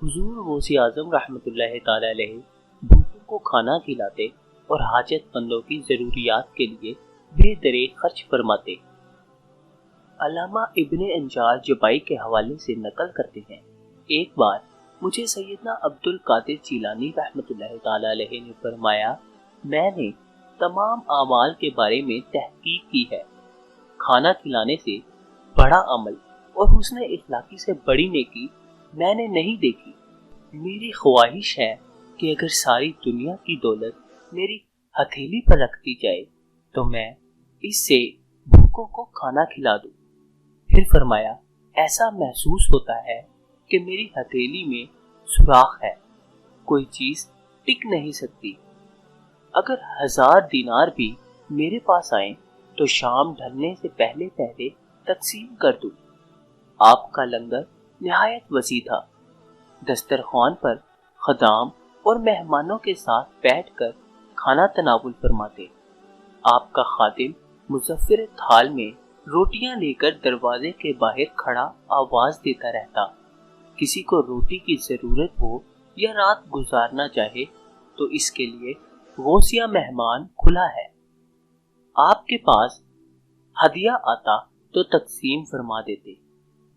حضور غوث اعظم رحمۃ اللہ تعالی علیہ بھوکوں کو کھانا کھلاتے اور حاجت مندوں کی ضروریات کے لیے بے دریغ خرچ فرماتے۔ علامہ ابن انجار جبائی کے حوالے سے نقل کرتے ہیں، ایک بار مجھے سیدنا عبد القادر جیلانی رحمۃ اللہ تعالی علیہ نے فرمایا، میں نے تمام اعمال کے بارے میں تحقیق کی ہے، کھانا کھلانے سے بڑا عمل اور حسن اخلاقی سے بڑی نیکی میں نے نہیں دیکھی۔ میری خواہش ہے کہ اگر ساری دنیا کی دولت میری ہتھیلی پر رکھ دی جائے تو میں اس سے بھوکوں کو کھانا کھلا دوں۔ پھر فرمایا، ایسا محسوس ہوتا ہے کہ میری ہتھیلی میں سوراخ ہے، کوئی چیز ٹک نہیں سکتی۔ اگر 1000 دینار بھی میرے پاس آئیں تو شام ڈھلنے سے پہلے پہلے تقسیم کر دوں۔ آپ کا لنگر نہایت وسیع تھا۔ دسترخوان پر خدام اور مہمانوں کے ساتھ بیٹھ کر کھانا تناول فرماتے۔ آپ کا خادم مظفر تھال میں روٹیاں لے کر دروازے کے باہر کھڑا آواز دیتا رہتا۔ کسی کو روٹی کی ضرورت ہو یا رات گزارنا چاہے تو اس کے لیے غوثیہ مہمان کھلا ہے۔ آپ کے پاس ہدیہ آتا تو تقسیم فرما دیتے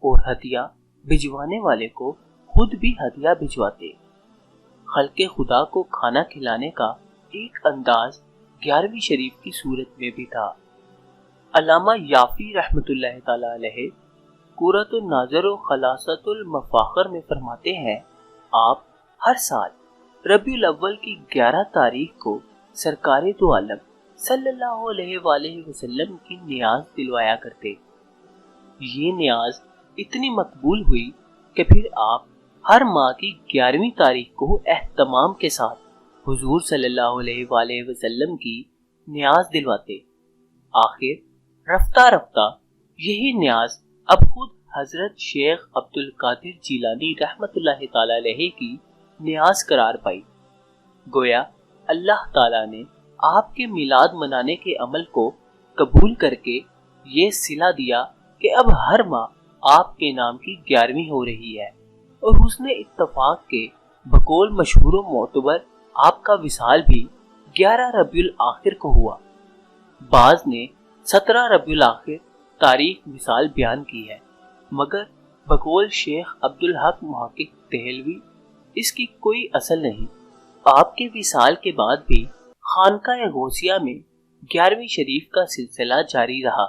اور ہدیہ بھجوانے والے کو خود بھی ہدیہ بھجواتے۔ خلق خدا کو کھانا کھلانے کا ایک انداز 11ویں شریف کی صورت میں بھی تھا۔ علامہ یافی رحمۃ اللہ تعالی علیہ قرۃ النظر و خلاصۃ المفاخر میں فرماتے ہیں، آپ ہر سال ربیع الاول کی 11 تاریخ کو سرکار دو عالم صلی اللہ علیہ وآلہ وسلم کی نیاز دلوایا کرتے۔ یہ نیاز اتنی مقبول ہوئی کہ پھر آپ ہر ماہ کی 11ویں تاریخ کو اہتمام کے ساتھ حضور صلی اللہ علیہ وآلہ وسلم کی نیاز دلواتے۔ آخر رفتہ رفتہ یہی نیاز اب خود حضرت شیخ عبد القادر جیلانی رحمۃ اللہ تعالی علیہ کی نیاز قرار پائی۔ گویا اللہ تعالیٰ نے آپ کے میلاد منانے کے عمل کو قبول کر کے یہ صلہ دیا کہ اب ہر ماہ آپ کے نام کی 11ویں ہو رہی ہے، اور حسن اتفاق کے بقول مشہور و معتبر آپ کا وصال بھی 11 ربیع الاخر کو ہوا۔ بعض نے 17 ربیع الاخر تاریخ وصال بیان کی ہے، مگر بقول شیخ عبد الحق محقق دہلوی اس کی کوئی اصل نہیں۔ آپ کے وصال کے بعد بھی خانقاہ غوثیہ میں 11ویں شریف کا سلسلہ جاری رہا۔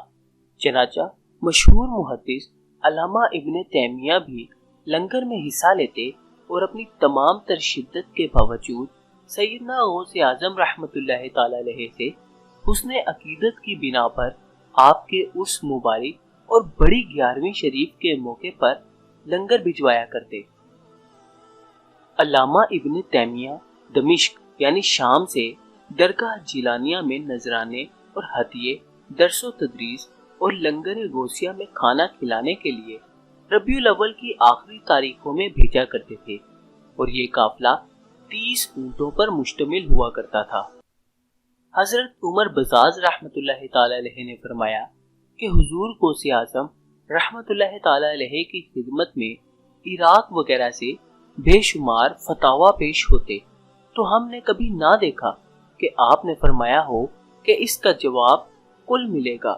چنانچہ مشہور محدث علامہ ابن تیمیہ بھی لنگر میں حصہ لیتے اور اپنی تمام تر شدت کے باوجود سیدنا غوث اعظم رحمۃ اللہ تعالی علیہ سے حسن عقیدت کی بنا پر آپ کے عرس مبارک اور بڑی 11ویں شریف کے موقع پر لنگر بھجوایا کرتے۔ علامہ ابن تیمیہ دمشق یعنی شام سے درگاہ جیلانیہ میں نذرانے اور ہدیے، درس و تدریس اور لنگر غوثیہ میں کھانا کھلانے کے لیے ربیع الاول کی آخری تاریخوں میں بھیجا کرتے تھے، اور یہ قافلہ 30 اونٹوں پر مشتمل ہوا کرتا تھا۔ حضرت عمر بزاز رحمۃ اللہ تعالی علیہ نے فرمایا کہ حضور غوث اعظم رحمۃ اللہ تعالی علیہ کی خدمت میں عراق وغیرہ سے بے شمار فتاویٰ پیش ہوتے، تو ہم نے کبھی نہ دیکھا کہ آپ نے فرمایا ہو کہ اس کا جواب کل ملے گا،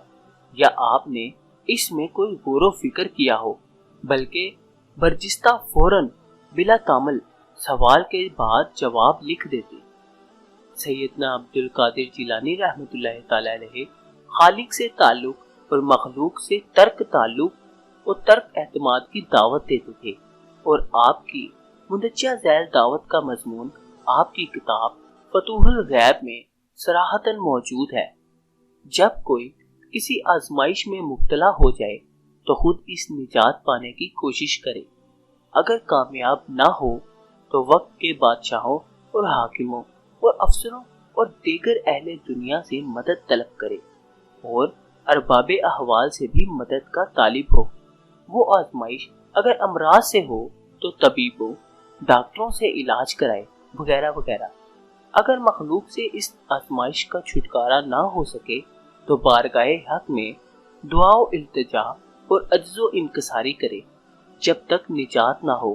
یا آپ نے اس میں کوئی غور و فکر کیا ہو، بلکہ برجستہ فوراً بلا تعمل سوال کے بعد جواب لکھ دیتے۔ سیدنا عبد القادر جیلانی رحمۃ اللہ تعالی علیہ خالق سے تعلق اور مخلوق سے ترک تعلق اور ترک اعتماد کی دعوت دیتے تھے، اور آپ کی مندرجہ ذیل دعوت کا مضمون آپ کی کتاب فتوح الغیب میں صراحتاً موجود ہے۔ جب کوئی کسی آزمائش میں مبتلا ہو جائے تو خود اس نجات پانے کی کوشش کرے، اگر کامیاب نہ ہو تو وقت کے بادشاہوں اور حاکموں اور افسروں اور دیگر اہل دنیا سے مدد طلب کرے، اور ارباب احوال سے بھی مدد کا طالب ہو۔ وہ آزمائش اگر امراض سے ہو تو طبیبوں، ڈاکٹروں سے علاج کرائے وغیرہ وغیرہ۔ اگر مخلوق سے اس آزمائش کا چھٹکارا نہ ہو سکے تو بارگاہ حق میں دعا و التجا اور عجز و انکساری کرے، جب تک نجات نہ ہو۔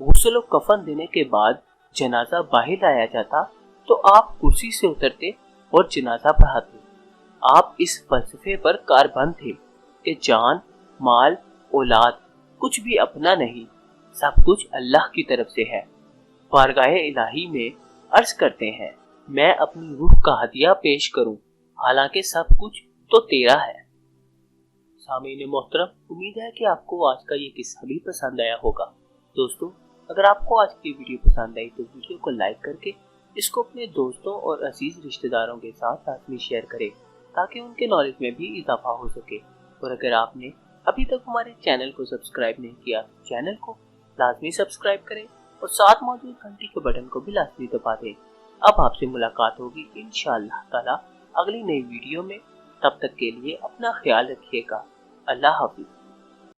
غسل و کفن دینے کے بعد جنازہ باہر لایا جاتا تو آپ کرسی سے اترتے اور جنازہ پڑھاتے۔ آپ اس فلسفے پر کاربند تھے کہ جان، مال، اولاد کچھ بھی اپنا نہیں، سب کچھ اللہ کی طرف سے ہے۔ بارگاہ الہی میں عرض کرتے ہیں، میں اپنی روح کا ہدیہ پیش کروں، حالانکہ سب کچھ تو تیرا ہے۔ سامعین محترم، امید ہے کہ آپ کو آج کا یہ قصہ بھی پسند آیا ہوگا۔ دوستو، اگر آپ کو آج کی ویڈیو پسند آئی تو ویڈیو کو لائک کر کے اس کو اپنے دوستوں اور عزیز رشتہ داروں کے ساتھ لازمی شیئر کریں تاکہ ان کے نالج میں بھی اضافہ ہو سکے۔ اور اگر آپ نے ابھی تک ہمارے چینل کو سبسکرائب نہیں کیا تو چینل کو لازمی سبسکرائب کریں اور ساتھ موجود گھنٹی کے بٹن کو بھی لازمی دبا دیں۔ اب آپ سے ملاقات ہوگی انشاءاللہ تعالی اگلی نئی ویڈیو میں۔ تب تک کے لیے اپنا خیال رکھیے گا۔ اللہ حافظ۔